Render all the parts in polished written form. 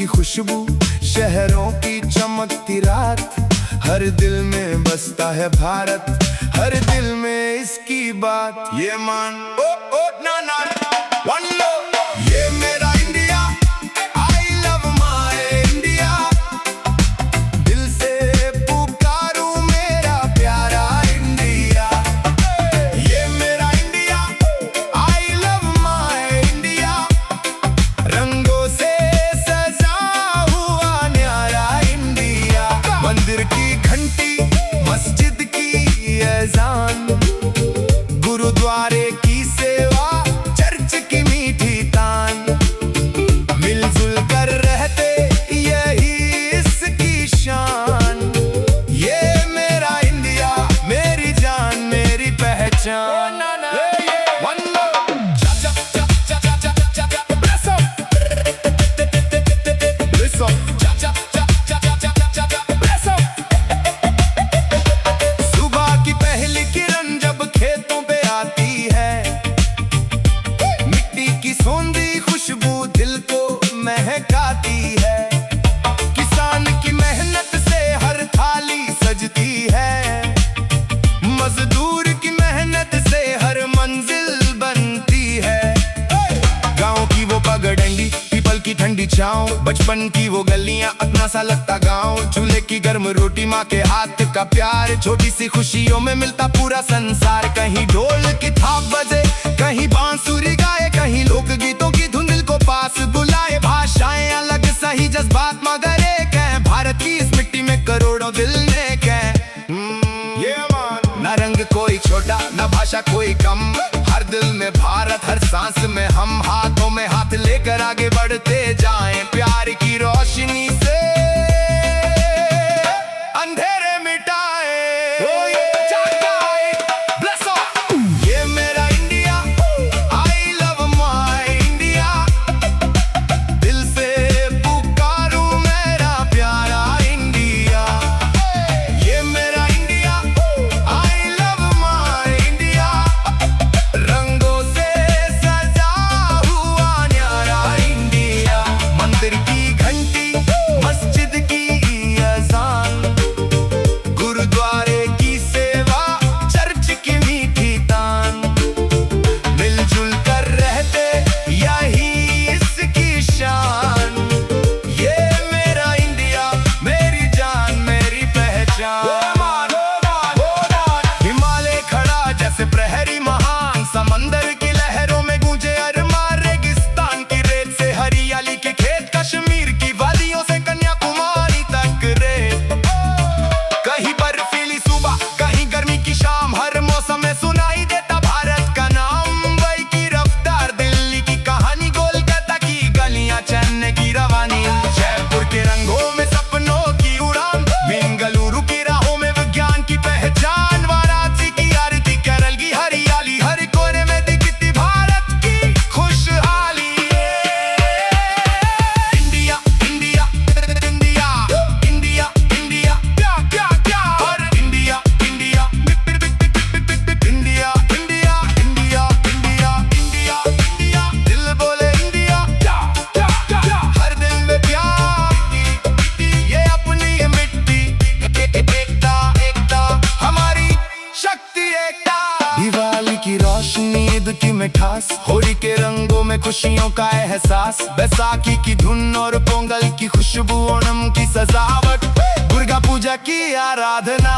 की खुशबू, शहरों की चमकती रात, हर दिल में बसता है भारत, हर दिल में इसकी बात। ये मान ओ ओ ना ना वन लो, ये मेरा India, I love my India, दिल से पुकारूं मेरा प्यारा इंडिया। ये मेरा India, I love my India, रंगों से सजा हुआ न्यारा इंडिया। मंदिर की घंटी, मस्जिद की अज़ान, गुरुद्वारे की सेवा, चर्च की मीठी तान, मिलजुल कर रहते यही इसकी शान। ये मेरा इंडिया, मेरी जान, मेरी पहचान। सुबह की पहली किरण जब खेतों पे आती है, मिट्टी की सोंधी खुशबू दिल को महकाती है। किसान की मेहनत से हर थाली सजती है, मजदूर की मेहनत से हर मंजिल बनती है। गांव की वो पगडंडी, पीपल की ठंडी छाँव, बचपन की वो गलियां, अपना सा लगता गांव, चूल्हे की गर्म रोटी, माँ के हाथ का प्यार, छोटी सी खुशियों में मिलता पूरा संसार। कहीं ढोल की थाप बजे, कहीं बांसुरी गाए, कहीं लोक गीतों की धुन दिल को पास बुलाए। भाषाएं अलग सही जज्बात मगर एक है, भारत की इस मिट्टी में करोड़ों दिल नेक हैं। ना रंग कोई छोटा, ना भाषा कोई कम, हर दिल में भारत, हर सांस में हम, हाथों में हाथ लेकर आगे बढ़ते जाएं, प्यार की रोशनी से अंधेरे मिटाए। ये मेरा India, I love my India, दिल से पुकारूं मेरा प्यारा इंडिया। ये मेरा India, I love my India, रंगों से सजा हुआ न्यारा इंडिया। मंदिर की घंटी, मस्जिद की अज़ान, गुरुद्वारे की सेवा, चर्च की मीठी तान, मिलजुल कर रहते यही इसकी शान। ये मेरा इंडिया, मेरी जान, मेरी पहचान। हिमालय खड़ा जैसे प्रहरी महान, समंदर की लहरों में गूंजे अरमान, रेगिस्तान की रेत से हरियाली के खेत, कश्मीर की वादियों से कन्याकुमारी तक रे। कहीं बर्फीली सुबह, कहीं गर्मी की शाम, हर मौसम में सुनाई देता भारत का नाम। मुंबई की रफ्तार, दिल्ली की कहानी, कोलकाता की गलियां, चेन्नई की रवानी, जयपुर के रंगों में सपनों की उड़ान, बेंगलुरु की राहों में विज्ञान की पहचान, वाराणसी की आरती, केरल की हरियाली, हर कोने में दिखती भारत की खुशहाली। India India India India India, क्या क्या क्या, और India India India India India India India India, दिल बोले इंडिया, क्या क्या क्या, हर दिल में प्यार की, ये अपनी ये मिट्टी, एकता एकता हमारी शक्ति एकता। दिवाली की रोशनी, ईद की मिठास, होली के रंगों में खुशियों का एहसास, बैसाखी की धुन और पोंगल की खुशबू, ओणम की सजावट, दुर्गा पूजा की आराधना,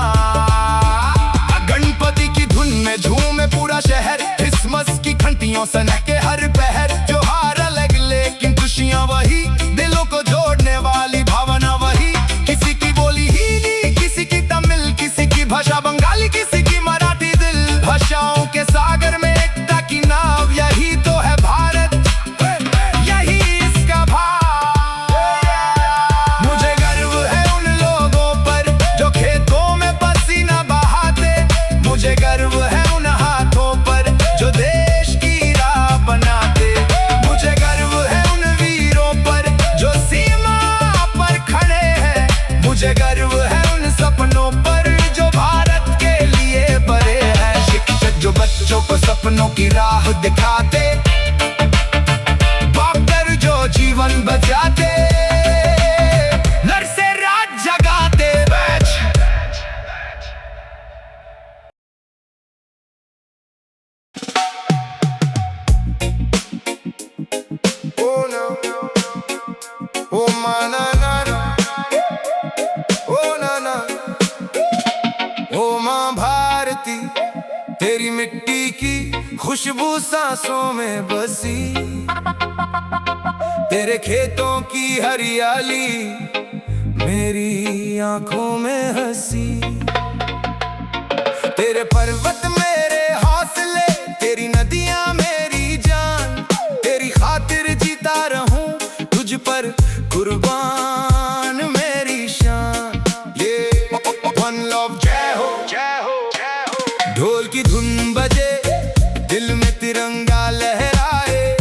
गणपति की धुन में झूमे पूरा शहर, क्रिसमस की घंटियों से नहके हर पहर। त्योहार अलग लेकिन खुशियाँ वही, दिलों को जोड़ने वाली भावना वही। किसी की बोली हिंदी, किसी की तमिल, किसी की भाषा बंगाली, किसी की मराठी, दिल भाषाओं के सागर में एकता की नाव, यही तो है भारत, यही इसका भाव। मुझे गर्व है उन लोगों पर जो खेतों में पसीना बहाते, मुझे गर्व है उन हाथों पर जो देश की राह बनाते, मुझे गर्व है उन वीरों पर जो सीमा पर खड़े हैं, मुझे गर्व है उन सपनों पर जो भारत के लिए बड़े हैं। शिक्षक जो बच्चों को सपनों की राह दिखाते, डॉक्टर जो जीवन बचाते, माना ना ना, ओ ना ना, ओ माँ भारती, तेरी मिट्टी की खुशबू सांसों में बसी, तेरे खेतों की हरियाली मेरी आंखों में हंसी, तेरे पर्वत मेरे हौसले, तेरी नदियां मेरी जान, तेरी खातिर जीता रहूं, तुझ पर कुर्बान मेरी शान। ये वन लव जय हो जय हो जय हो। ढोल की धुन बजे, दिल में तिरंगा लहराए,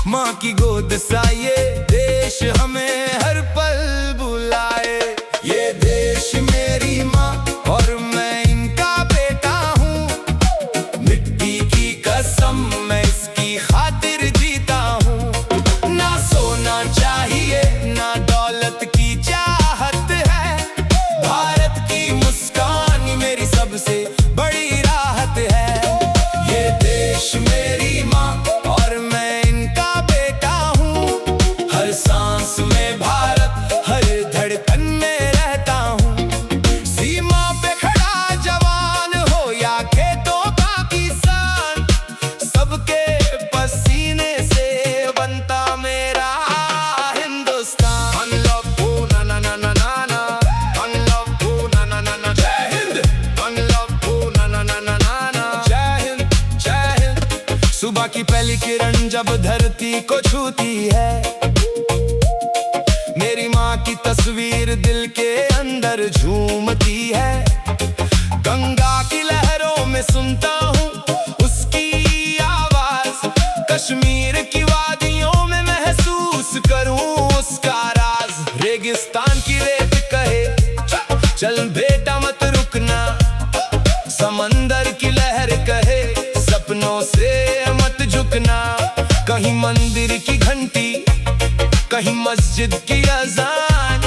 माँ की गोद साये, देश हमें हर पल बुलाए। ये देश मेरी माँ और मैं इनका बेटा हूँ, मिट्टी की कसम मैं इसकी खातिर जीता हूँ। ना सोना चाहिए ना दौलत की चाहत है, भारत की मुस्कान मेरी सबसे बड़ी राहत है। ये देश मेरी माँ और मैं इनका बेटा हूँ, हर सांस में भारत, हर धड़कन में रहता हूँ। सीमा पे खड़ा जवान हो या खेतों का किसान, सबके पसीने से बनता मेरा हिंदुस्तान। अनलव ओ ना ना ना ना ना ना, अनलव ओ ना ना ना ना, जय हिंद। अनलव ओ ना ना ना ना ना ना, जय हिंद जय हिंद। सुबह की पहली किरण जब धरती को छूती है, मेरी माँ की तस्वीर दिल के अंदर झूमती है। गंगा की लहरों में सुनता हूँ उसकी आवाज, कश्मीर की वादियों में महसूस करूँ उसका राज। रेगिस्तान की रेत कहे चल बेटा मत रुकना, समंदर की लहर कहे सपनों से मत झुकना। कहीं मंदिर की घंटी, कहीं मस्जिद की अजान,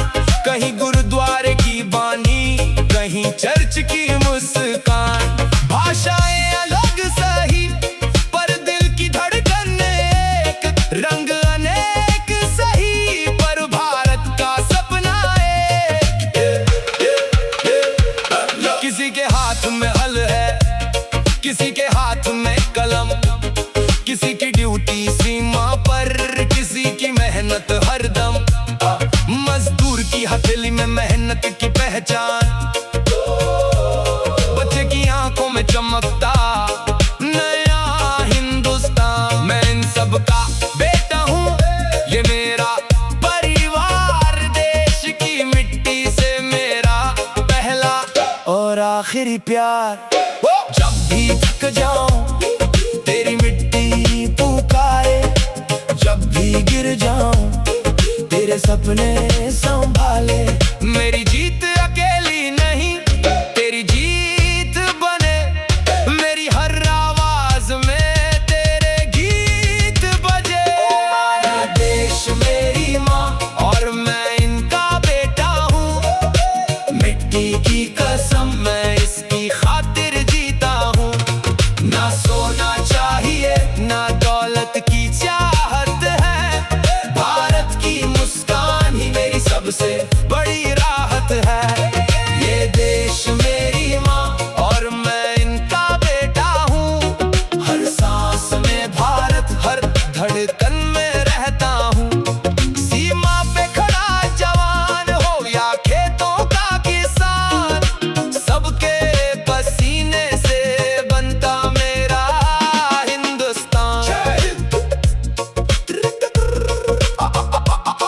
कहीं गुरुद्वारे की बानी, कहीं चर्च की मुस्कान। भाषाएं अलग सही पर दिल की धड़कन एक, रंग अनेक सही पर भारत का सपना एक। किसी के हाथ में हल है, किसी के हाथ में कलम, किसी की ड्यूटी सीमा पर, किसी की मेहनत हरदम। मजदूर की हथेली में मेहनत की पहचान, बच्चे की आंखों में चमकता नया हिंदुस्तान। मैं इन सब का बेटा हूँ, ये मेरा परिवार, देश की मिट्टी से मेरा पहला और आखिरी प्यार। जब भी थक जाऊं तेरी मिट्टी पुकारे, जब भी गिर जाऊं तेरे सपने संभाले। मेरी जीत अकेली नहीं तेरी जीत बने, मेरी हर आवाज में तेरे गीत बजे। देश मेरी माँ और मैं इनका बेटा हूँ, मिट्टी की कसम मैं इसकी खातिर जीता हूँ। ना सोना चाहिए ना दौलत की चाहत है, भारत की मुस्कान ही मेरी सबसे बड़ी राहत है। ये देश मेरी माँ और मैं इनका बेटा हूँ, हर सांस में भारत, हर धड़कन में रहता हूँ। सीमा पे खड़ा जवान हो या खेतों का किसान, सबके पसीने से बनता मेरा हिंदुस्तान।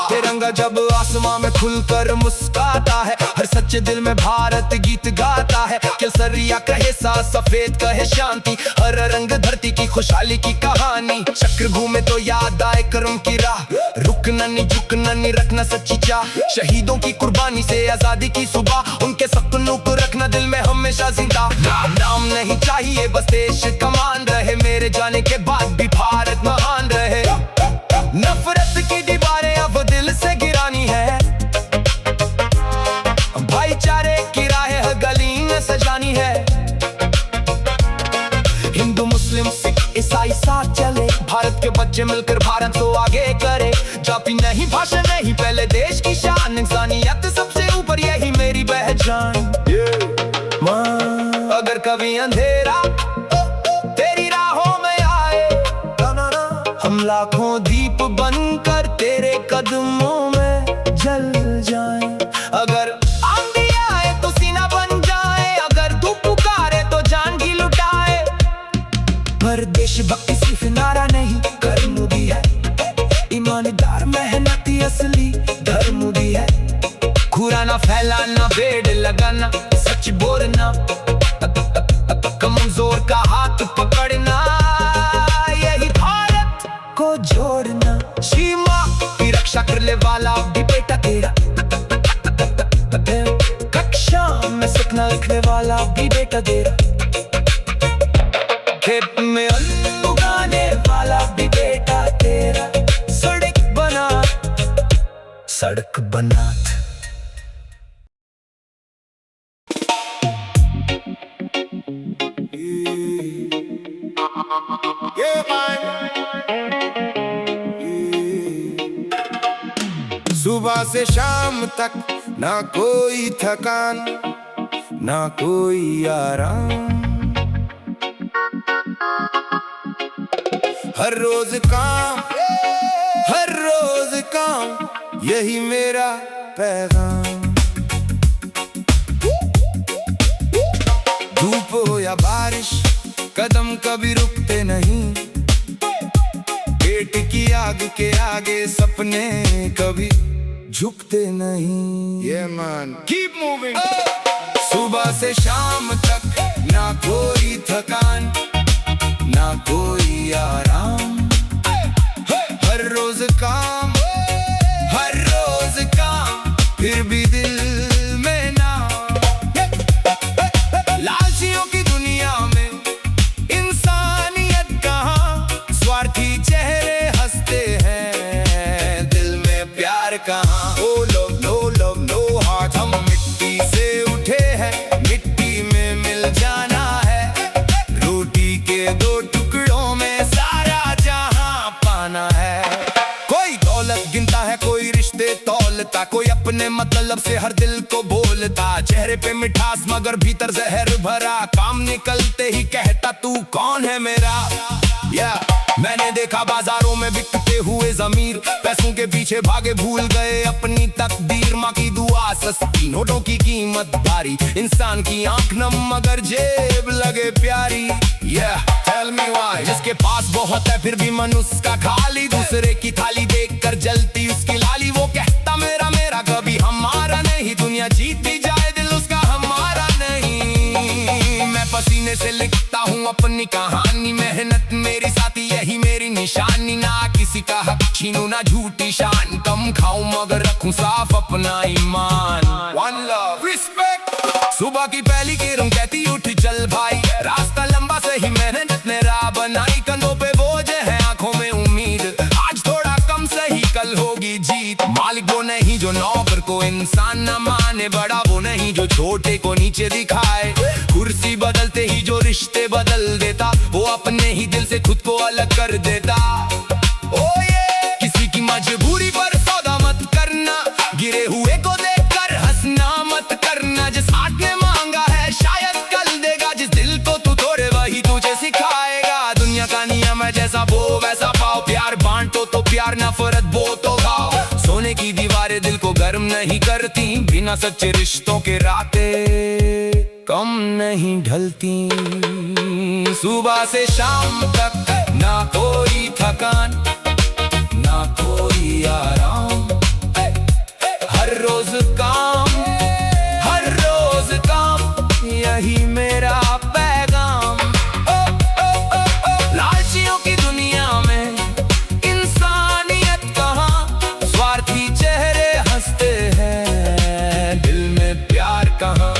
तिरंगा जब आसमां में खुलकर मुस्काता है, हर सच्चे दिल में भारत गीत गाता है। केसरिया कहे साथ, सफेद कहे शांति, हर रंग धरती की खुशहाली की कहानी। चक्र घूमे तो याद आए कर्म की राह, रुकना नहीं झुकना नहीं रखना सच्ची चाह। शहीदों की कुर्बानी से आजादी की सुबह, उनके सपनों को रखना दिल में हमेशा जिंदा। नाम नहीं चाहिए बस देश कमान रहे, मेरे जाने के बाद भी भारत महान रहे। नफरत की दीवारें अब दिल से गिरानी है, भाईचारे की राह गली में सजानी है। हिंदू मुस्लिम सिख ईसाई साथ चले, भारत के बच्चे मिलकर भारत को आगे करे। जाति नहीं, भाषा नहीं, पहले देश की शान, इंसानियत सबसे ऊपर, यही मेरी पहचान। अगर कभी अंधेरा तेरी राहों में आए, हम लाखों दीप बनकर तेरे कदमों में जल जाएं। अगर आंधी आए तो सीना बन जाए, अगर तू पुकारे तो जान की लुटाए। पर देशभक्ति सिर्फ नारा नहीं, कर्म भी है। ईमानदार मेहनती असली धर्म भी है। खुरा ना फैलाना, पेड़ लगाना, सच बोलना, कमजोर का हाथ पकड़ना, यही भारत को जोड़ना। सीमा की रक्षा करने वाला भी बेटा तेरा, कक्षा में सपना लिखने वाला भी बेटा तेरा, खेत में अन्न उगाने वाला भी बेटा तेरा, सड़क बना। सुबह से शाम तक ना कोई थकान, ना कोई आराम, हर रोज काम, हर रोज काम, यही मेरा पैगाम। धूप हो या बारिश, कदम कभी रुकते नहीं, पेट की आग के आगे सपने कभी झुकते नहीं। Yeah man, keep moving। सुबह से शाम तक ना कोई थकान, ना कोई आराम, हर रोज काम, हर रोज काम, फिर भी दिल में नाम। लालचियों की दुनिया में इंसानियत कहाँ, स्वार्थी चेहरे हंसते हैं, दिल में प्यार कहाँ। Oh love no love no heart, हम मिट्टी से उठे हैं, मिट्टी में मिल जाना है, रोटी के दो टुकड़ों में सारा जहां पाना है। कोई दौलत गिनता है, कोई रिश्ते तौलता, कोई अपने मतलब से हर दिल को बोलता, चेहरे पे मिठास मगर भीतर जहर भरा, काम निकलते ही कहता तू कौन है मेरा। मैंने देखा बाजारों में बिकते हुए ज़मीर, पैसों के पीछे भागे भूल गए अपनी तकदीर। माँ की दुआ सस्ती, नोटों की कीमत भारी, इंसान की आंख नम मगर जेब लगे प्यारी। Tell me why, जिसके पास बहुत है फिर भी मन उसका खाली, दूसरे की थाली देखकर जलती उसकी लाली, वो कहता मेरा मेरा कभी हमारा नहीं, दुनिया जीती जाए दिल उसका हमारा नहीं। मैं पसीने से लिखता हूँ अपनी कहानी, मेहनत मेरी साथी यही मेरी निशानी, ना किसी का हक छीनू ना झूठी शान, कम खाऊं मगर रखूं साफ अपना ईमान। One love, respect। सुबह की पहली किरण कहती उठ चल भाई, रास्ता लंबा सही मेहनत ने राह बनाई, कंधों पे बोझ है आंखों में उम्मीद, आज थोड़ा कम सही कल होगी जीत। मालिक वो नहीं जो नौकर को इंसान न माने, बड़ा वो नहीं जो छोटे को नीचे दिखाए, कुर्सी बदलते ही जो रिश्ते बदल देता, वो अपने ही दिल से खुद को अलग कर देता। किसी की मजबूरी पर सौदा मत करना, गिरे हुए को देखकर हंसना मत करना, जिस हाथ ने मांगा है शायद कल देगा, जिस दिल को तू तोड़े वही तुझे सिखाएगा। दुनिया का नियम है जैसा बो वैसा पाओ, प्यार बांटो तो प्यार, नफरत बो तो गाओ। सोने की दीवारें दिल को गर्म नहीं करती, बिना सच्चे रिश्तों के रातें कम नहीं ढलती। सुबह से शाम तक ना कोई थकान, ना कोई आराम, हर रोज काम, हर रोज काम, यही मेरा पैगाम। लालचियों की दुनिया में इंसानियत कहाँ, स्वार्थी चेहरे हंसते हैं, दिल में प्यार कहाँ।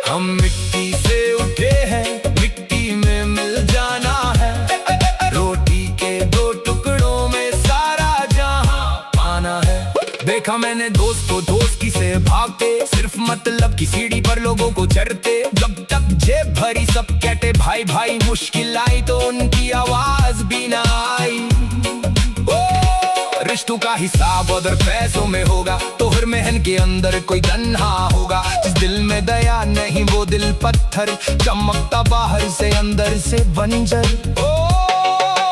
हम मिट्टी से उठे हैं, मिट्टी में मिल जाना है, रोटी के दो टुकड़ों में सारा जहां पाना है। देखा मैंने दोस्तों दोस्ती से भागते, सिर्फ मतलब की सीढ़ी पर लोगों को चढ़ते, जब तक जेब भरी सब कहते भाई भाई, मुश्किल आई तो उनकी आवाज भी ना आई। वस्तु का हिसाब अगर पैसों में होगा तो हर मेहन के अंदर कोई तन्हा होगा। जिस दिल में दया नहीं वो दिल पत्थर, चमकता बाहर से अंदर से बंजर।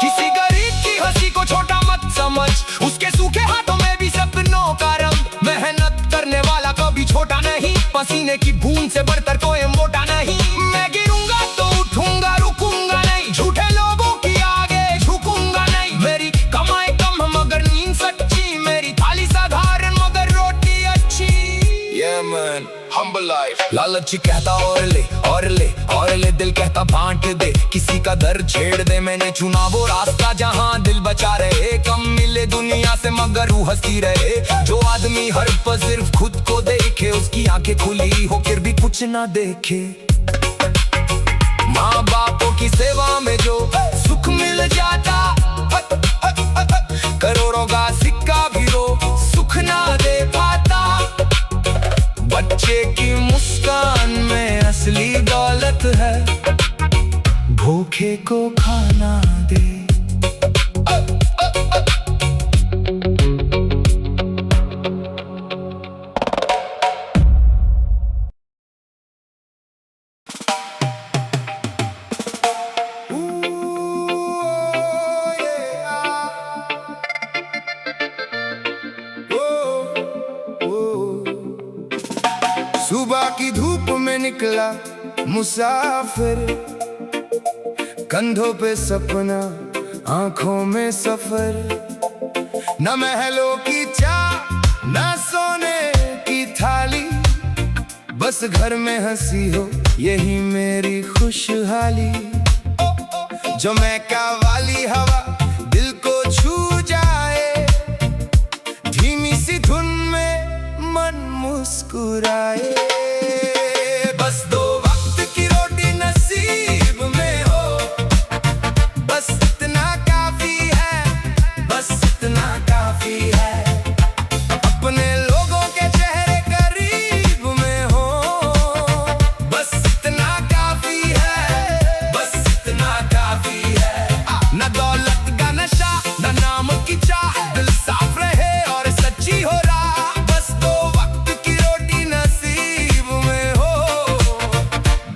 किसी गरीब की हंसी को छोटा मत समझ, उसके सूखे हाथों में भी सपनों का रंग। मेहनत करने वाला कभी छोटा नहीं, पसीने की बूंद से बढ़कर कोई मोटा नहीं। मैं गिरूंगा तो उठूंगा, रुकूंगा नहीं, झूठे लोगों की आगे झुकूंगा नहीं। मेरी कमाई कम मगर नींद सच्ची, मेरी थाली साधारण मगर रोटी अच्छी। Yeah man, humble life। लालची कहता और ले और ले और ले, दिल कहता बांट दे, किसी का दर छेड़ दे। मैंने चुना वो रास्ता जहाँ दिल बचा रहे, कम मिले दुनिया से मगर रूह हंसी रहे। जो आदमी हर पल सिर्फ खुद को देखे, उसकी आंखें खुली हो फिर भी कुछ ना देखे। माँ बापों की सेवा में जो सुख मिल जाता, करोड़ों का सिक्का भी रो सुख ना दे पाता। बच्चे की मुस्कान में असली दौलत है, भूखे को खाना दे। सुबह की धूप में निकला मुसाफिर, कंधों पे सपना आंखों में सफर। न महलों की चाह न सोने की थाली, बस घर में हंसी हो यही मेरी खुशहाली। जो महका वाली हवा दिल को छू जाए, धीमी सी धुन में मन मुस्कुराए। बस दो वक्त की रोटी नसीब में हो, बस इतना काफी है, बस इतना काफी है। अपने लोगों के चेहरे करीब में हो, बस इतना काफी है, बस इतना काफी है। न दौलत का नशा न नाम की चाह, दिल साफ रहे और सच्ची हो राह। बस दो वक्त की रोटी नसीब में हो,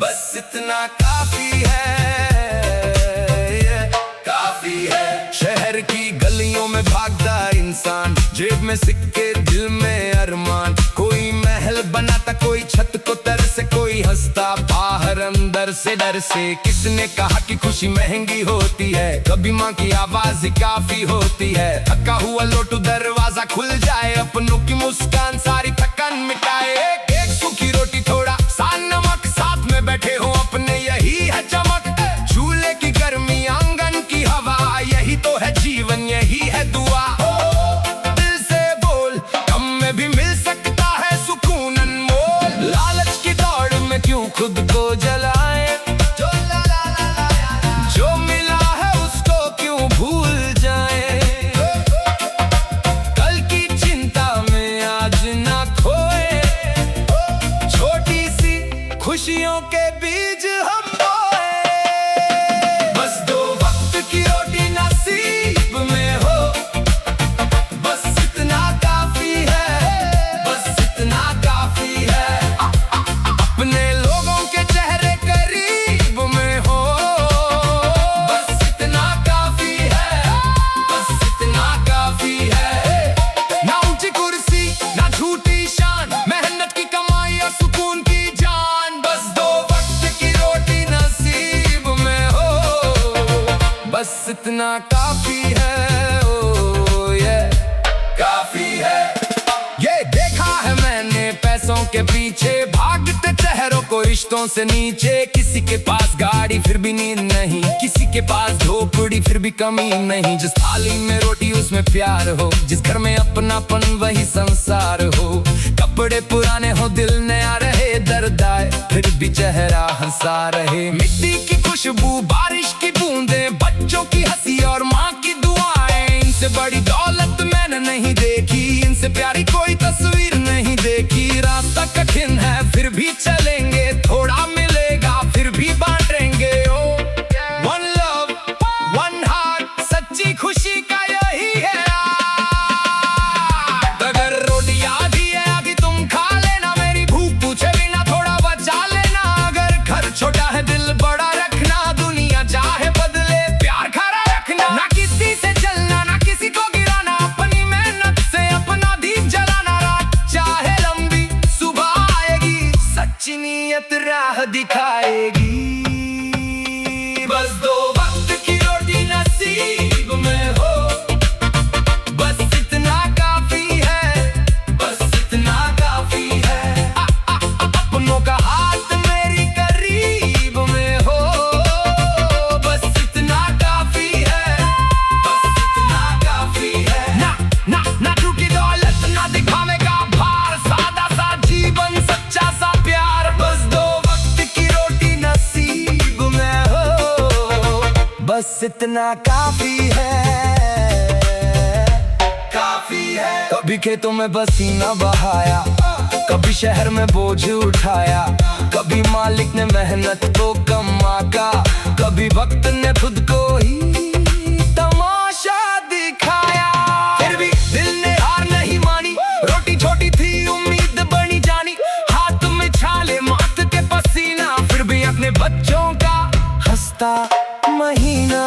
बस इतना काफी है, काफी है। शहर की गलियों में भागता इंसान, जेब में सिक्के दिल में अरमान। कोई महल बनाता कोई छत को तरसे, कोई हंसता बाहर अंदर से डर से। किसने कहा कि खुशी महंगी होती है, कभी माँ की आवाज ही काफी होती है। थका हुआ लोटू दरवाजा खुल जाए, अपनों की मुस्कान सारी थकान मिटाए। एक सूखी रोटी थोड़ा सा नमक, साथ में बैठे हो अपने यही है चमक। चूल्हे की गर्मी आंगन की हवा, यही तो है जीवन यही है दुआ। दिल से बोल कम में भी मिल सकता है सुकून अनमोल। लालच की दौड़ में क्यों खुद को जलाए, जो मिला है उसको क्यों भूल जाए। कल की चिंता में आज ना खोए, छोटी सी खुशियों के बीज हम बोए। बस दो वक्त की रोटी नसीब में हो, बस इतना काफी है, बस इतना काफी है। अपने लोगों के चेहरे करीब में हो, बस इतना काफी है, बस इतना काफी है। ना ऊंची कुर्सी ना झूठी शान, मेहनत की कमाई और सुकून की जान। बस दो वक्त की रोटी नसीब में हो, बस इतना काफी है, ओ ये काफी है। ये देखा है मैंने पैसों के पीछे भागते चेहरों को रिश्तों से नीचे। किसी के पास गाड़ी फिर भी नींद नहीं, किसी के पास झोपड़ी फिर भी कमी नहीं। जिस थाली में रोटी उसमें प्यार हो, जिस घर में अपनापन वही संसार हो। कपड़े पुराने हो दिल नया रहे, दर्द आए फिर भी चेहरा हंसा रहे। मिट्टी की खुशबू बारिश की बूंदें, बच्चों की हंसी और माँ की दुआएं। इनसे बड़ी दौलत मैंने नहीं देखी, इनसे प्यारी कोई तस्वीर नहीं देखी। रास्ता कठिन है फिर भी चलेंगे, थोड़ा मिलेगा फिर भी बांटेंगे। ओ वन लव वन हार्ट, सच्ची खुशी का यही है। इतना काफी है, काफी है। कभी खेतों में पसीना बहाया, कभी शहर में बोझ उठाया, कभी मालिक ने मेहनत को कमाका, कभी वक्त ने खुद को ही तमाशा दिखाया। फिर भी दिल ने हार नहीं मानी, रोटी छोटी थी उम्मीद बनी जानी, हाथ में छाले माथ के पसीना, फिर भी अपने बच्चों का हंसता महीना।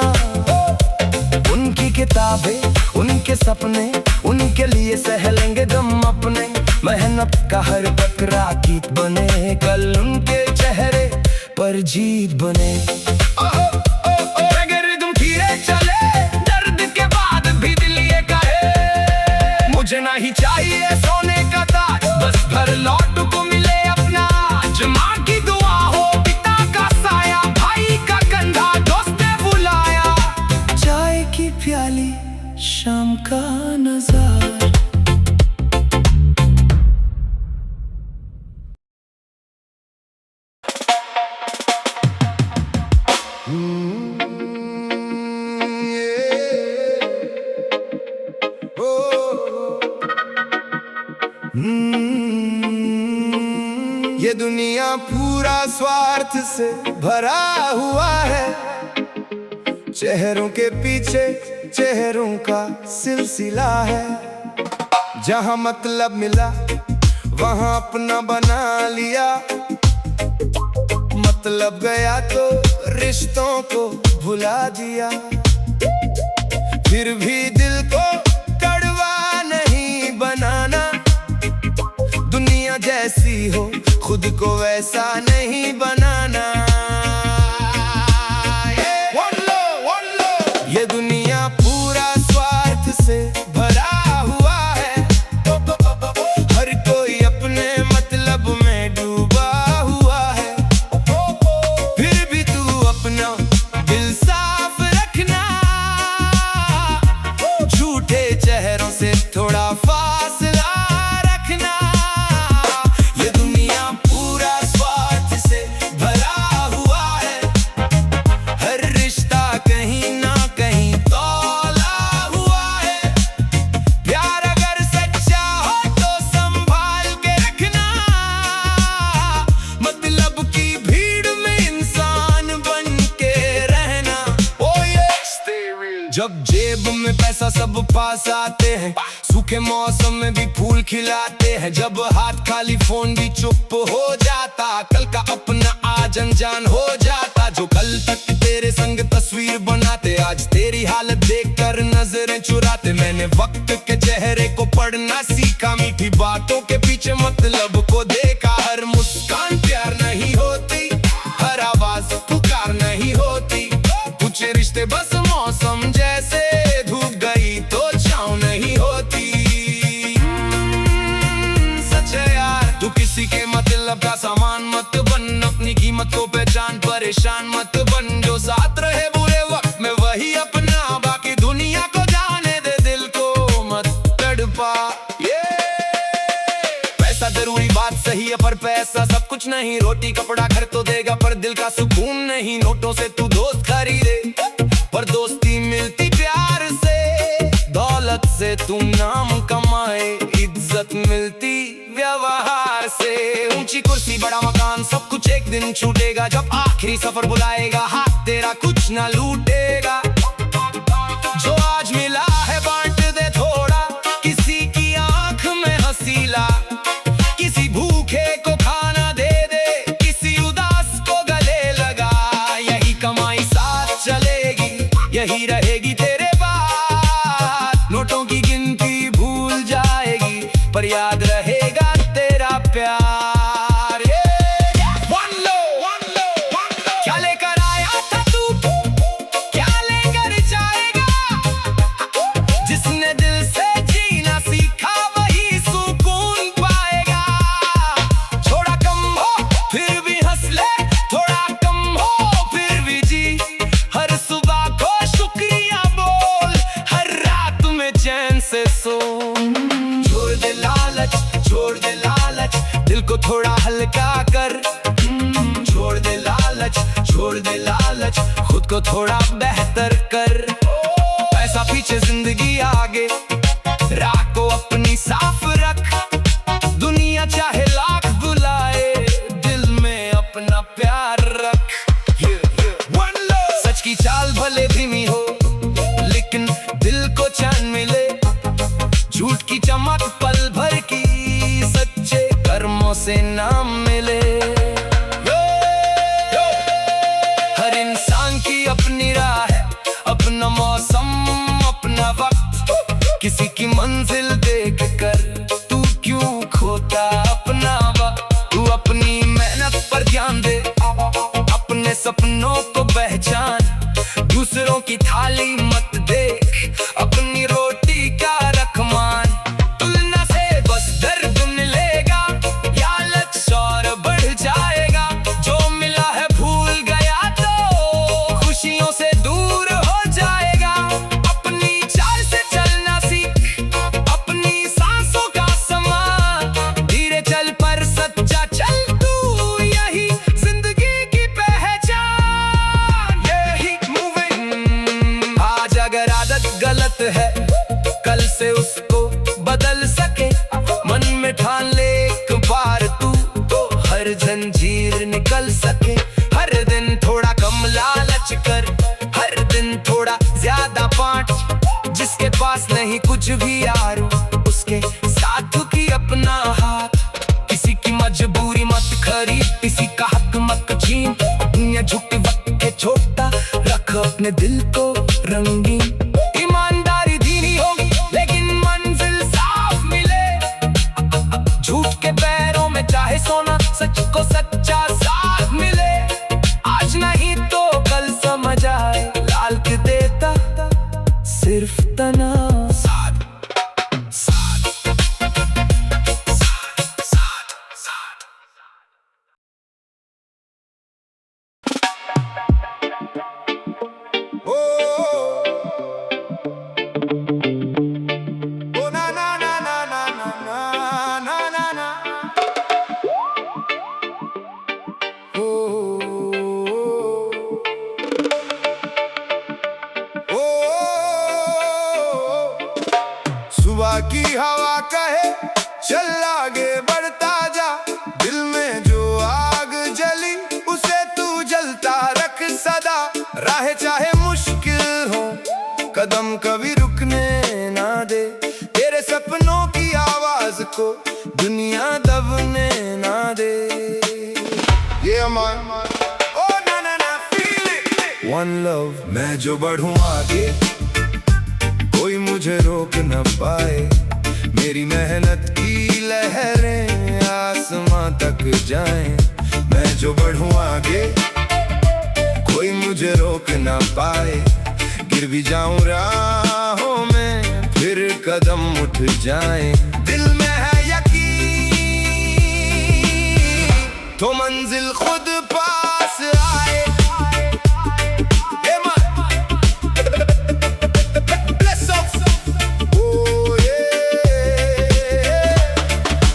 उनकी किताबें, उनके सपने, उनके लिए सह लेंगे गम अपने। मेहनत का हर बकरा गीत बने, कल उनके चेहरे पर जीत बने। अगर तुम खीरे चले, दर्द के बाद भी दिल ये कहे, मुझे नहीं चाहिए सोने का ताज, बस घर लौट को मिले अपना। माँ की दुआ हो, पिता का साया, भाई का कंधा, दोस्त ने बुलाया। चाय की प्याली, शाम का नजारा। ये दुनिया पूरा स्वार्थ से भरा हुआ है, चेहरों के पीछे चेहरों का सिलसिला है। जहाँ मतलब मिला वहाँ अपना बना लिया, मतलब गया तो रिश्तों को भुला दिया। फिर भी दिल को कड़वा नहीं बनाना, दुनिया जैसी हो खुद को वैसा नहीं बनाना। ये दुनिया पूरा स्वार्थ से भरा हुआ है, हर कोई अपने मतलब में डूबा हुआ है। फिर भी तू अपना दिल साफ रखना, झूठे चेहरों से थोड़ा फासला रखना। ये दुनिया पूरा स्वार्थ से भरा हुआ है, हर रिश्ता कहीं ना कहीं तौला हुआ है। प्यार अगर सच्चा हो तो संभाल के रखना, मतलब की भीड़ में इंसान बन के रहना। जब जेब में पैसा सब पास आते हैं, सूखे मौसम में भी फूल खिलाते हैं। जब हाथ खाली फोन भी चुप हो जाता, कल का अपना आज अनजान हो जाता। जो कल तक तेरे संग तस्वीर बनाते, आज तेरी हालत देखकर नजरें चुराते। मैंने वक्त के चेहरे को पढ़ना सीखा, मीठी बातों के पीछे मतलब को देखा। हर मुस्कान प्यार नहीं होती, हर आवाज पुकार नहीं होती। कुछ रिश्ते बस मौसम जैसे, धूप गई तो छाँव नहीं होती। सच है यार, तू किसी के मतलब का सामान मत बन, अपनी कीमत को पहचान, परेशान मत बन। जो साथ रहे बुरे वक्त में वही अपना, बाकी दुनिया को जाने दे, दिल को मत तड़पा। पैसा जरूरी बात सही है, पर पैसा सब कुछ नहीं। रोटी कपड़ा घर तो देगा, पर दिल का सुकून नहीं। नोटों से तू दोस्त खरीदे, पर दोस्ती मिलती प्यार से। दौलत से तू नाम कमाए, इज्जत मिलती व्यवहार से। ऊंची कुर्सी बड़ा मकान सब कुछ एक दिन छूटेगा, जब आखिरी सफर बुलाएगा हाथ तेरा कुछ ना लूटेगा। जो आज मिला है बांट दे थोड़ा, किसी की आंख में हंसी ला, किसी भूखे को खाना दे दे, किसी उदास को गले लगा। यही कमाई साथ चलेगी, यही रहेगी तेरे बाद। नोटों की गिनती भूल जाएगी, पर याद रहेगा तेरा प्यार। क्या लेकर आया था तू, क्या लेकर जाएगा? जिसने दिल से जीना सीखा वही सुकून पाएगा। थोड़ा कम हो फिर भी हंस ले, थोड़ा कम हो फिर भी जी। हर सुबह को शुक्रिया बोल, हर रात में चैन से सो। छोड़ दे लालच, छोड़ दे लालच, दिल को थोड़ा हल्का कर। छोड़ दे लालच, छोड़ दे लालच, खुद को को थोड़ा बेहतर कर। पैसा पीछे जिंदगी आगे, राह को अपनी साफ रख। दुनिया चाहे लाख बुलाए, दिल में अपना प्यार रख। सच की चाल भले धीमी हो, लेकिन दिल को चैन मिले। झूठ की चमक पल भर की, सच्चे कर्मों से नाम मिले। हर इंसान की अपनी राह है, अपना मौसम, अपना वक्त। किसी की मंजिल देख कर तू क्यों खोता अपना वक्त। तू अपनी मेहनत पर ध्यान दे, अपने सपनों को पहचान। दूसरों की थाली मत देख, अपनी रोटी का रख मान। तुलना से बस दर्द मिलेगा, या लक्ष्य और बढ़ जाएगा। जो मिला है भूल गया तो खुशियों से दूर हो जाएगा। अपनी चाल से चलना सीख, अपनी सांसों का समा। धीरे चल पर सच्चा चल तू, यही जिंदगी की पहचान। यही मूविंग। आज अगर आदत गलत है, कल से उसको बदल सके। मन में ठान ले एक बार तू, तो हर जंजीर निकल सके। हर दिन थोड़ा कम लालच कर, हर दिन थोड़ा ज्यादा बांट। जिसके पास नहीं कुछ भी यार, उसके साथ की अपना हाथ। किसी की मजबूरी मत खरीद, किसी का हक मत छीन। दुनिया झुकते वक्त के छोटा रख, अपने दिल को रंगीन। ईमानदारी धीमी होगी, लेकिन मंजिल साफ मिले। झूठ के पैरों में चाहे सोना, सच को सच्चा साथ मिले। आज नहीं तो कल समझ आए, लाल के देता सिर्फ तना। सुबह की हवा कहे चल आगे बढ़ता जा। दिल में जो आग जली, उसे तू जलता रख सदा। राह चाहे मुश्किल हो, कदम कभी रुकने ना दे। तेरे सपनों की आवाज को दुनिया दबने ना दे। Yeah man, oh na na na feel it। One love, मैं जो बढ़ूं आगे, कोई मुझे रोक न पाए। मेरी मेहनत की लहरें आसमां तक जाएं। मैं जो बढ़ूं आगे, कोई मुझे रोक न पाए। गिर भी जाऊं राहों में, फिर कदम उठ जाएं। दिल में है यकीन, तो मंजिल खुद पास आए।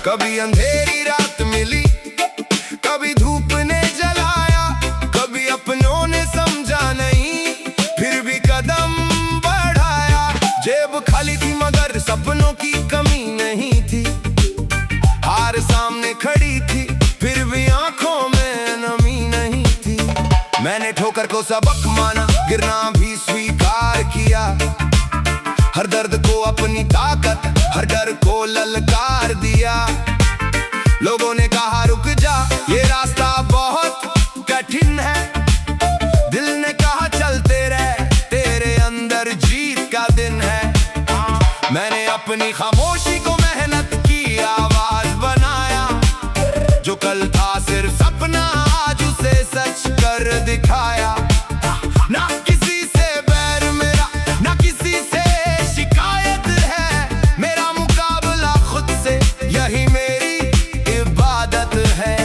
कभी अंधेरी रात मिली, कभी धूप ने जलाया। कभी अपनों ने समझा नहीं, फिर भी कदम बढ़ाया। जेब खाली थी मगर सपनों की कमी नहीं थी। हार सामने खड़ी थी, फिर भी आंखों में नमी नहीं थी। मैंने ठोकर को सबक माना, गिरना भी स्वीकार किया। हर दर्द को अपनी ताकत, हर डर को ललकार दिया। लोगों ने कहा रुक जा, ये रास्ता बहुत कठिन है। दिल ने कहा चलते रह, तेरे अंदर जीत का दिन है। मैंने अपनी खामोशी को मेहनत की आवाज बनाया। जो कल था सिर्फ सपना, आज उसे सच कर दिखाया। ना किसी से बैर मेरा, ना किसी से शिकायत है। मेरा मुकाबला खुद से, यही मेरी इबादत है।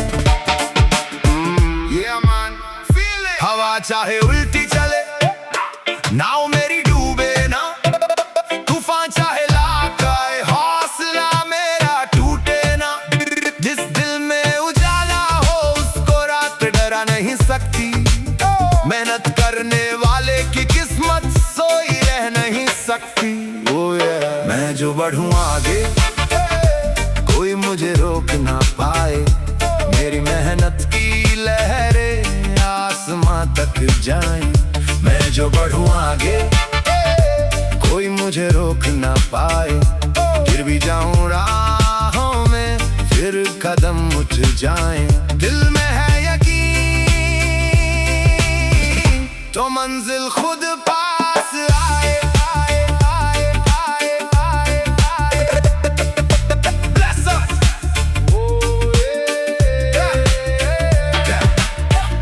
हवा चाहे उल्टी चले, नाव मेरी डूबे ना। तूफान चाहे लाख आए, हौसला मेरा टूटे ना। जिस दिल में उजाला हो, उसको रात डरा नहीं सकती। मैं रह नहीं सकती। मैं जो बढ़ूं आगे कोई मुझे रोक ना पाए, मेरी मेहनत की लहरें आसमां तक जाएं। मैं जो बढ़ूं आगे कोई मुझे रोक ना पाए, गिर भी जाऊं राहों में फिर कदम उठ जाएं। दिल में है यकीन तो मंजिल खुद पास आए, आए, आए, आए, आए, आए। Bless us!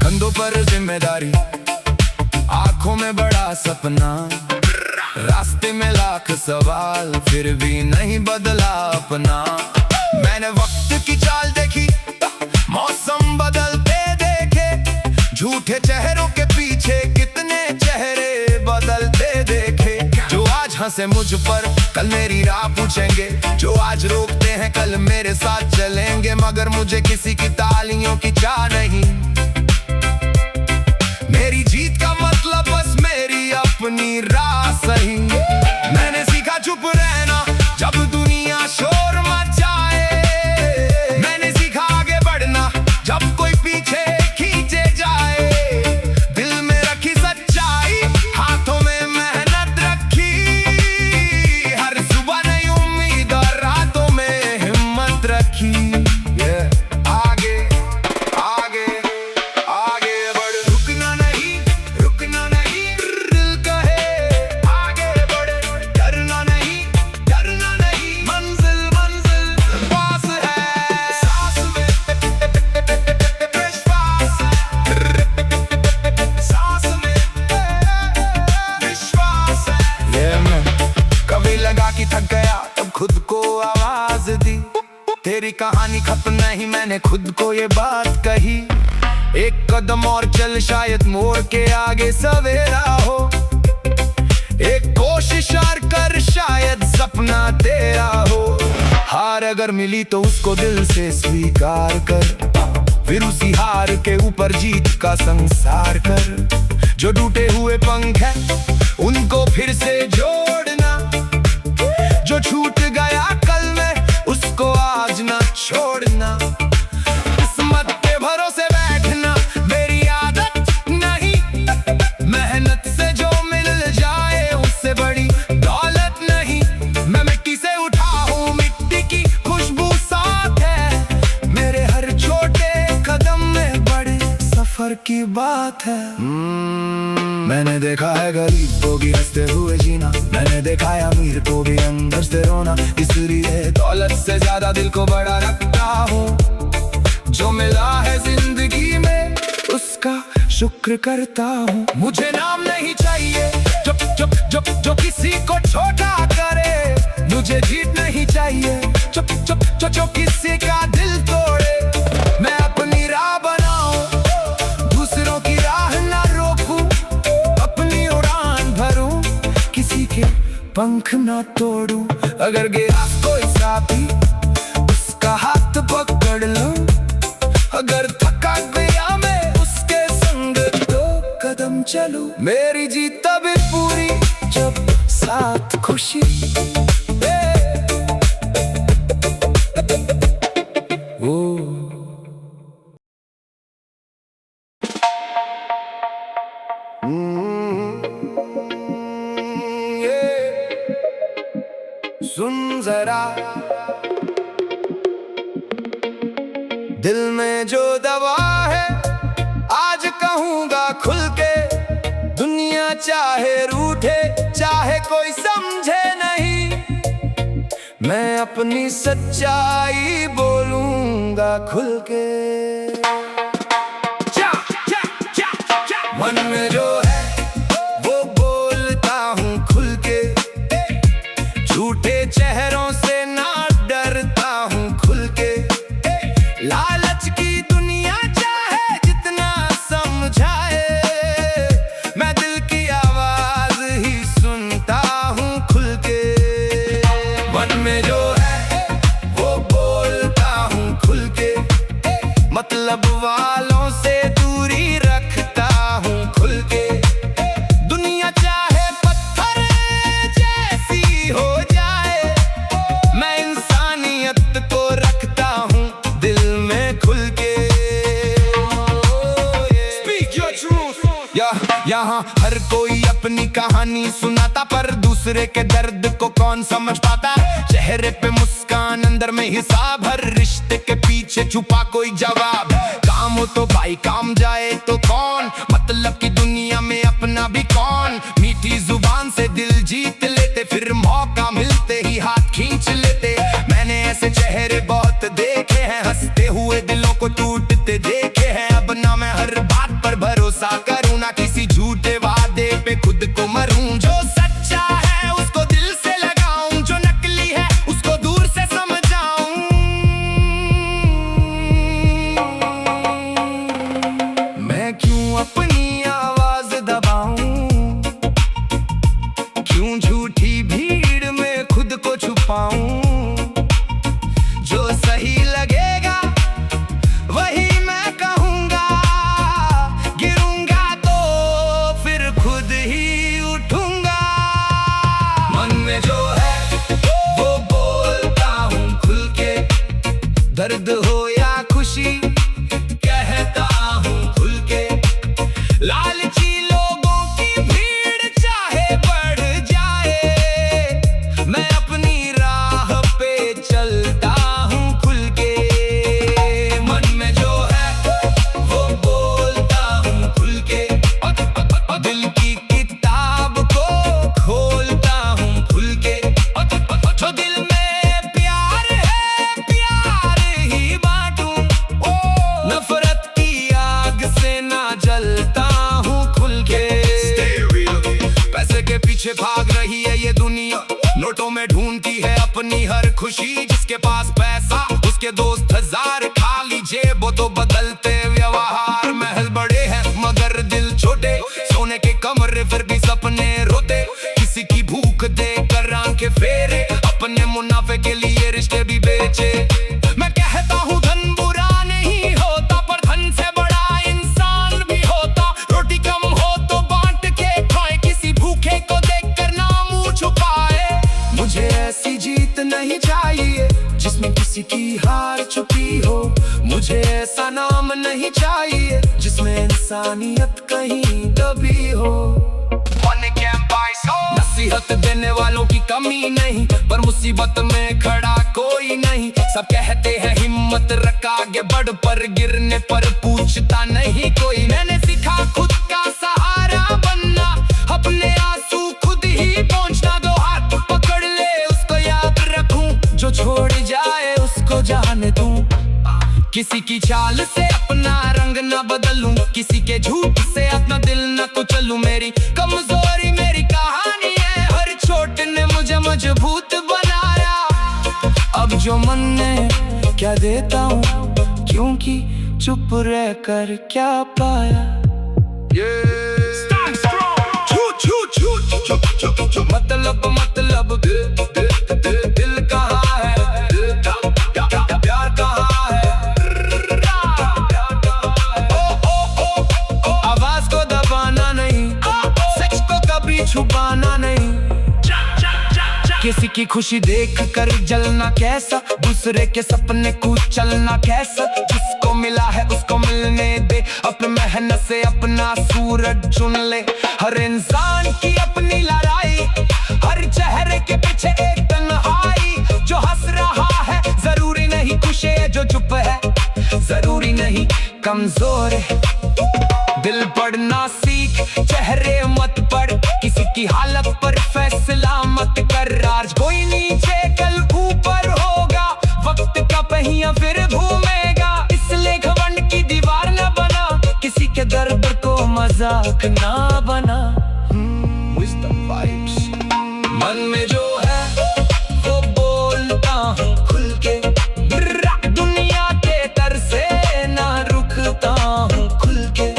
कंधों पर जिम्मेदारी, आंखों में बड़ा सपना, रास्ते में लाख सवाल फिर भी नहीं बदला अपना। मैंने वक्त की चाल देखी, मौसम बदलते देखे, झूठे चेहरों के पीछे कितने चेहरे बदलते देखे। जो आज हंसे मुझ पर कल मेरी राह पूछेंगे, जो आज रोकते हैं कल मेरे साथ चलेंगे। मगर मुझे किसी की तालियों की चाह नहीं, मेरी जीत का मतलब बस मेरी अपनी राह सही। मैंने सीखा चुप रहना जब दुनिया शोर मचाए, मैंने सीखा आगे बढ़ना जब कोई पीछे खींचे जाए। दिल में रखी सच्चाई, हाथों में मेहनत रखी, हर सुबह नई उम्मीद और रातों में हिम्मत रखी। आगे आगे आगे बढ़, रुकना नहीं, रुकना नहीं। दिल कहे आगे बढ़े, डरना नहीं, डरना नहीं। मंजिल मंजिल पास है, सांस में विश्वास, सांस में विश्वास है। मैं कभी लगा कि थक गया तब खुद को आवाज दी, तेरी कहानी खत्म नहीं मैंने खुद को ये बात कही। एक कदम और चल शायद मोड़ के आगे सवेरा हो, एक कोशिश और कर शायद सपना तेरा हो। हार अगर मिली तो उसको दिल से स्वीकार कर, फिर उसी हार के ऊपर जीत का संसार कर। जो टूटे हुए पंख हैं उनको फिर से जोड़ना, जो छूट गया कल में उसको आज ना छोड़ना। किस्मत के भरोसे बैठना मेरी आदत नहीं, मेहनत से जो मिल जाए उससे बड़ी दौलत नहीं। मैं मिट्टी से उठा हूँ, मिट्टी की खुशबू साथ है, मेरे हर छोटे कदम में बड़े सफर की बात है। मैंने देखा है गरीब को भी हंसते हुए जीना, मैंने देखा है अमीर को भी अंदर से रोना। इसलिए दौलत से ज्यादा दिल को बड़ा रखता हूँ, जो मिला है जिंदगी में उसका शुक्र करता हूँ। मुझे नाम नहीं चाहिए जो जो जो जो किसी को छोटा करे, मुझे जीत नहीं चाहिए जो जो जो जो किसी का दिल तोड़े। मैं अपनी राह बनाऊं, दूसरों की राह ना रोकूं, अपनी उड़ान भरूं, किसी के पंख ना तोड़ूं। अगर गया कोई साथी उसका हाथ पकड़ लूं, अगर थका गया मैं उसके संग दो कदम चलूं। मेरी जीत तभी पूरी जब साथ खुशी सुन जरा, दिल में जो दवा है आज कहूँगा खुल के। दुनिया चाहे रूठे चाहे कोई समझे नहीं, मैं अपनी सच्चाई बोलूँगा खुल के। मन में जो है वो बोलता हूँ खुल के, झूठे चेहरों से ना डरता हूँ खुल के। लालच की दुनिया चाहे जितना समझाए, मैं दिल की आवाज ही सुनता हूँ खुल के। मन में जो है वो बोलता हूँ खुल के, मतलब वालों से दूरी रखता हूँ खुल के। यहाँ हर कोई अपनी कहानी सुनाता, पर दूसरे के दर्द को कौन समझ पाता। चेहरे पे मुस्कान, अंदर में हिसाब, हर रिश्ते के पीछे छुपा कोई जवाब। काम हो तो भाई, काम जाए तो कौन, मतलब की दुनिया में अपना भी कौन। मीठी जुबान से दिल जीत लेते, फिर मौका मिलते ही हाथ खींच लेते। मैंने ऐसे चेहरे बहुत देखे हैं, हंसते हुए दिलों को टूटते देखे हैं। अब ना मैं हर बात पर भरोसा करूं, ना किसी झूठे वादे पे खुद को मरूं। जो सच्चा है उसको दिल से लगाऊं, जो नकली है उसको दूर से समझाऊं। मैं क्यों अपनी आवाज दबाऊं, क्यों झूठी भीड़ में खुद को छुपाऊं। जो सही लगेगा वही मैं कहूंगा, गिरूंगा तो फिर खुद ही उठूंगा। मन में जो है वो बोलता हूँ खुल के, दर्द हो या खुशी कहता हूँ खुल के। लालची लोगों की भीड़ चाहे बढ़ जाए, मैं अपनी राह पे चलता हूँ खुल के। मन में जो है वो बोलता हूँ खुल के, दिल की किताब को खोलता हूँ खुल के। जो दिल में प्यार है प्यार ही बांटूं, नफरत की आग से ना जलता हूँ खुल के। पैसे के पीछे भाग रही है ये दुनिया, नोटों में ढूंढती है अपनी हर खुशी। जिसके पास पैसा उसके दोस्त हजार, खाली जेब तो बदलते व्यवहार। महल बड़े हैं मगर दिल छोटे, सोने के कमरे फिर भी सपने रोते। किसी की भूख देकर आंखें फेरे, अपने मुनाफे के लिए रिश्ते भी बेचे। मैं कहता हूँ धन बुरा नहीं होता, पर धन से बड़ा इंसान भी होता। रोटी कम हो तो बांट के खाए, किसी भूखे को देखकर ना मुंह छुपाए। मुझे ऐसी जीत नहीं चाहिए जिसमें किसी की हार छुपी हो। मुझे ऐसा नाम नहीं चाहिए जिसमें इंसानियत कहीं दबी हो। नसीहत देने वालों की कमी नहीं, पर मुसीबत में खड़ा कोई नहीं। सब कहते हैं हिम्मत रख आगे बढ़, पर गिरने पर पूछता नहीं कोई। मैंने सीखा खुद का सहारा बनना, अपने आंसू खुद ही पहुंचना। दो हाथ पकड़ ले उसको याद रखूं, जो छोड़ जाए उसको जाने दूं। किसी की चाल से अपना रंग न बदलूं, किसी के झूठ से अपना दिल न कुचलूं। मेरी कमजोरी मेरी कहानी है, हर चोट ने मुझे मजबूत बनाया। अब जो मन ने क्या देता हूँ, क्योंकि चुप रह कर क्या पाया। मतलब दिल कहाँ है, प्यार कहाँ है। आवाज को दबाना नहीं, सच को कभी छुपाना नहीं। किसी की खुशी देख कर जलना कैसा, दूसरे के सपने को चलना कैसा। जिसको मिला है उसको मिलने दे, अपनी मेहनत से अपना सूरज चुन ले। हर इंसान की अपनी लड़ाई, हर चेहरे के पीछे एक तन्हाई। जो हंस रहा है जरूरी नहीं खुश है, जो चुप है जरूरी नहीं कमजोर है। दिल पढ़ना सीख, चेहरे मत पढ़, किसी की हालत पर फैसला मत कर। आज कोई नीचे कल ऊपर होगा, वक्त का पहिया फिर घूमेगा। इसलिए घमंड की दीवार न बना, किसी के दर्द को मजाक ना बना। मन में जो है वो बोलता हूँ खुल के, दुनिया के डर से ना रुकता हूँ खुल के।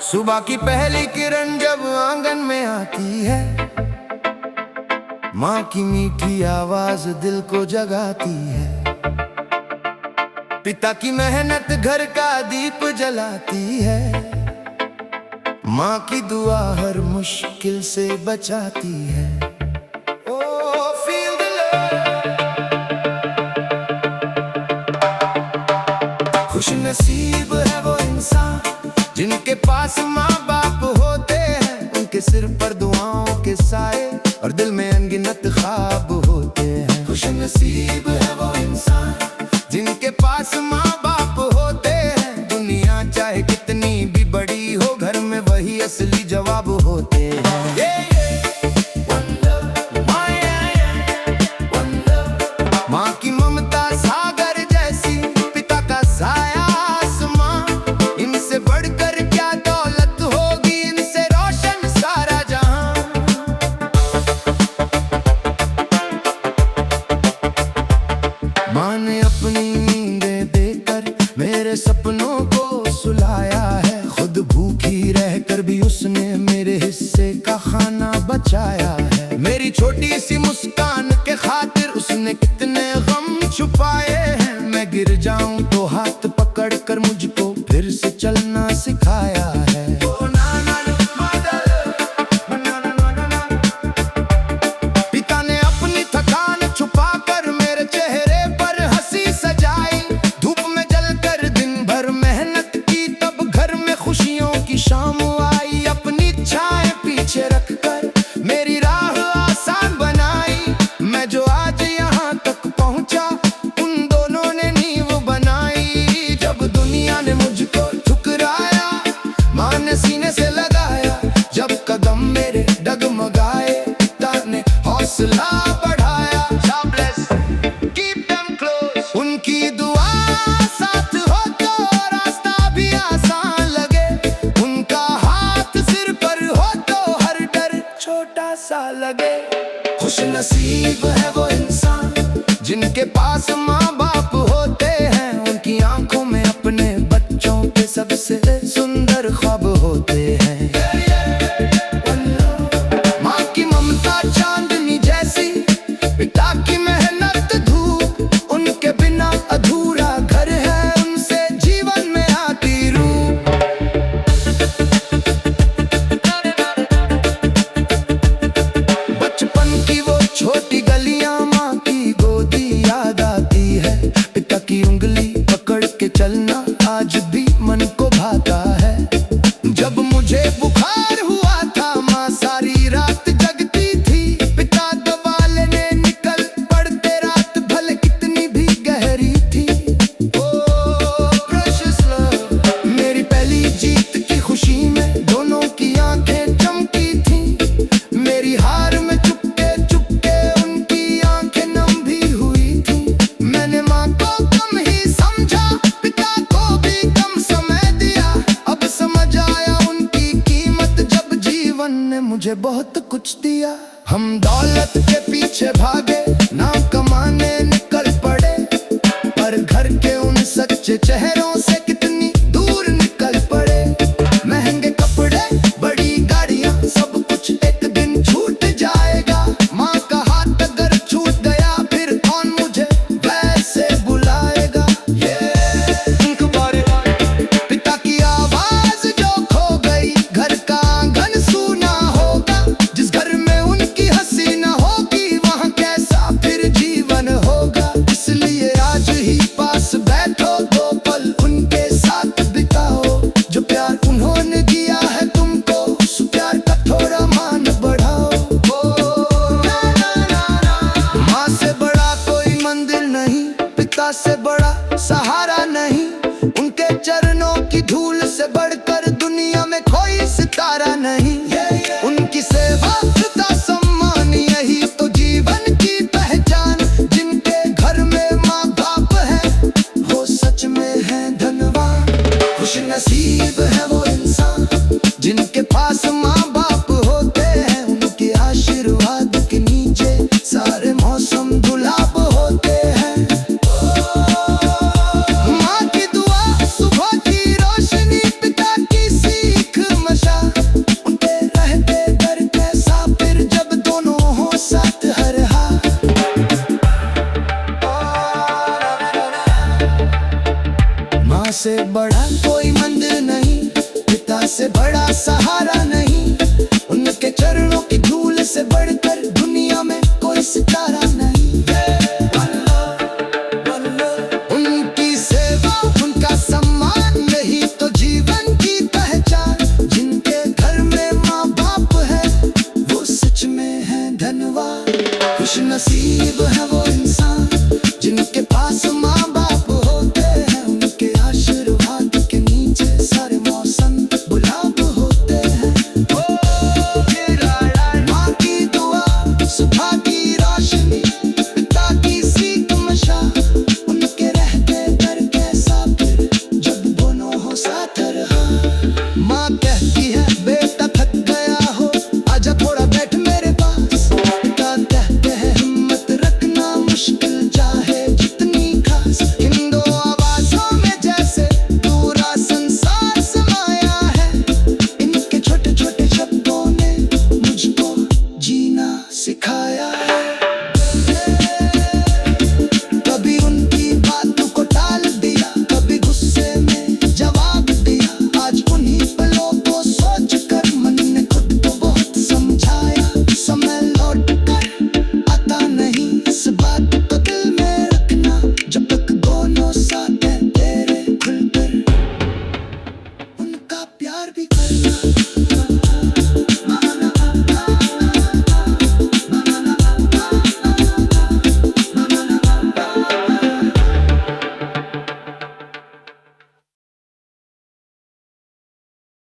सुबह की पहली किरण जब आंगन में आती है, माँ की मीठी आवाज दिल को जगाती है। पिता की मेहनत घर का दीप जलाती है, माँ की दुआ हर मुश्किल से बचाती है। Oh, feel the love। खुश नसीब है वो इंसान जिनके पास माँ बाप होते हैं, उनके सिर पर दुआओं के साए और दिल में अनगिनत ख्वाब होते हैं। खुश नसीब है वो इंसान जिनके पास माँ बाप होते हैं, दुनिया चाहे कितनी भी बड़ी हो, घर में वही असली जवाब होते हैं। माँ की ममता सागर जैसी, पिता का साया आसमां, इनसे बढ़कर क्या दौलत होगी, इनसे रोशन सारा जहां। माँ ने अपनी नींदें देकर मेरे सपनों को सुलाया है, खुद भूखी रहकर भी उसने मेरे हिस्से का खाना बचाया है। मेरी छोटी सी मुस्कान के खातिर उसने कितने गम छुपाए हैं, मैं गिर जाऊं तो हाथ पकड़कर मुझको फिर से चलना सिखाया है। पिता ने अपनी थकान छुपाकर मेरे चेहरे पर हंसी सजाई, धूप में जलकर दिन भर मेहनत की, तब घर में खुशियों की शाम आई। अपनी इच्छाएं पीछे रखकर मेरी राह आसान बनाई, मैं जो आज यहाँ तक पहुँचा उन दोनों ने नींव बनाई। जब दुनिया ने मुझको ठुकराया, माँ ने सीने से लगाया, जब कदम मेरे डगमगाए, पिता ने हौसला बढ़ाया। God bless, keep them close। उनकी दुआ साथ हो तो रास्ता भी आसान लगे, उनका हाथ सिर पर हो तो हर डर छोटा सा लगे। खुश नसीब है वो इंसान जिनके पास माँ बाप होते हैं, उनकी आंखों में अपने बच्चों के सबसे सुंदर ख्वाब होते हैं। माँ की ममता चांदनी जैसी, पिता की मेहनत धूप, उनके बिना अधूरा घर है, उनसे जीवन में आती रूप। बचपन की वो छोटी गलियां, माँ की गोदी याद आती है, पिता की उंगली पकड़ के चलना आज भी मन को भाता है। जब मुझे बुखार हुआ था, माँ सारी रात जगती थी, पिता दवा लेने निकल पड़ते, रात भले कितनी भी गहरी थी। Oh, precious love। मेरी पहली जीत की खुशी में दोनों की आंखें चमकी थी, मेरी हार में चुपके चुपके उनकी आंखें नम भी हुई थी। मैंने माँ को कम ही समझा, पिता को भी कम समय दिया, अब समझ आया उनकी कीमत जब जीवन ने मुझे बहुत कुछ दिया। हम दौलत के पीछे भागे, नाम कमाने निकल पड़े, पर घर के उन सच्चे चेहरों से कितनी दूर निकल पड़े। महंगे कपड़े, बड़ी गाड़ियां, सब कुछ एक दिन छूट जाएगा, माँ का हाथ अगर छूट गया फिर कौन मुझे वैसे बुलाएगा। पिता की आवाज जो खो गई, घर का आंगन सूना होगा, जिस घर में उनकी हंसी न होगी, वहाँ कैसा फिर जीवन होगा। इसलिए आज ही पास बैठो, दो पल उनके साथ बिताओ, जो प्यार उन्होंने दिया है तुमको, उस प्यार का थोड़ा मान बढ़ाओ। माँ से बड़ा कोई मंदिर नहीं, पिता से बड़ा सहारा नहीं, उनके चरणों की धूल से बढ़कर दुनिया में कोई सितारा नहीं। उनकी सेवा का सम्मान, यही तो जीवन की पहचान, जिनके घर में माँ बाप है वो सच में है धनवान। खुश नसीब है वो इंसान जिनके पास माँ बाप होते हैं, उनके आशीर्वाद के नीचे सारे मौसम गुलाब होते हैं। माँ की दुआ, सुबह की रोशनी, पिता की सीख, कोई मंदिर नहीं, पिता से बड़ा सहारा नहीं, उनके चरणों की धूल से बढ़कर दुनिया में कोई सितारा नहीं।